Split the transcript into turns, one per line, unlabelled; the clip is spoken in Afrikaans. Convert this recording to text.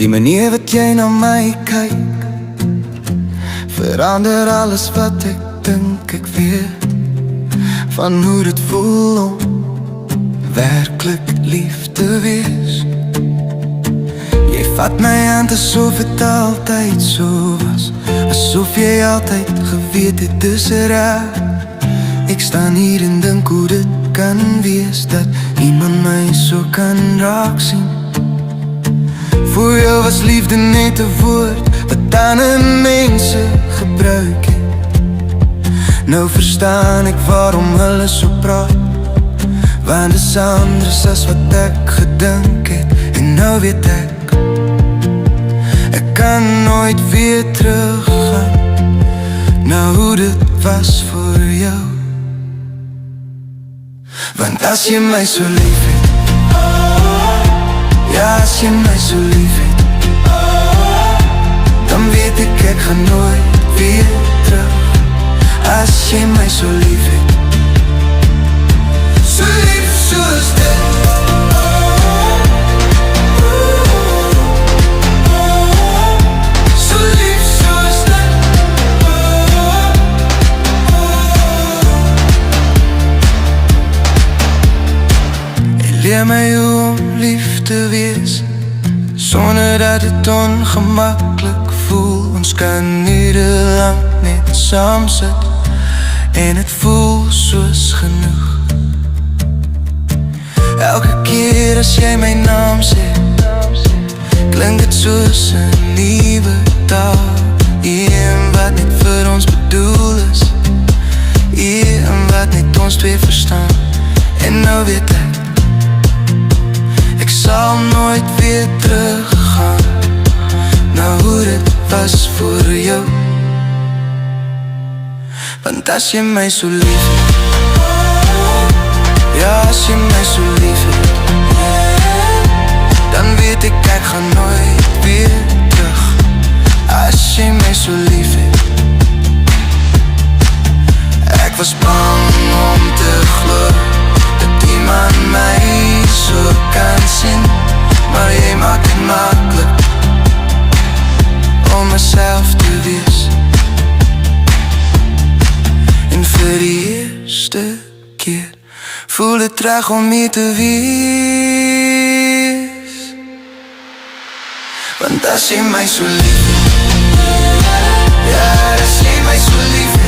Die manier wat jy na my kyk verander alles wat ek dink ek weet van hoe dit voel om werklik lief te wees. Jy vat my hand asof het altyd so was, asof jy altyd geweet het dis reg. Ek staan hier en dink hoe dit kan wees dat iemand my so kan raak sien. Voor jou was liefde net 'n woord wat ander mense gebruik het. Nou verstaan ek waarom hulle so praat, want dis anders as wat ek gedink het. En nou weet ek kan nooit weer teruggaan na hoe dit was voor jou. Want as jy my so lief het, ja, as jy my so lief het, dan weet ek gaan nooit weer terug. As jy my so lief het, so lief soos dit, so lief soos dit. Leer my hoe om lief te wees sonder dat het ongemaklik voel. Ons kan urenlang net saam sit en het voel soos genoeg. Elke keer as jy my naam sê, klink het soos 'n nuwe taal. Een wat net vir ons bedoel is, een wat net ons twee verstaan. En nou weet ek sal nooit weer teruggaan na hoe dit was voor jou. Want as jy my so lief het, ja, as jy my so lief het, dan weet ek gaan nooit weer terug. As jy my so lief het, ek was bang om te glo dat iemand my so kan sien, maar jy maak het maklik om myself te wees. En vir die eerste keer voel het reg om hier te wees. Want as jy my so lief het, ja, as jy my so lief het,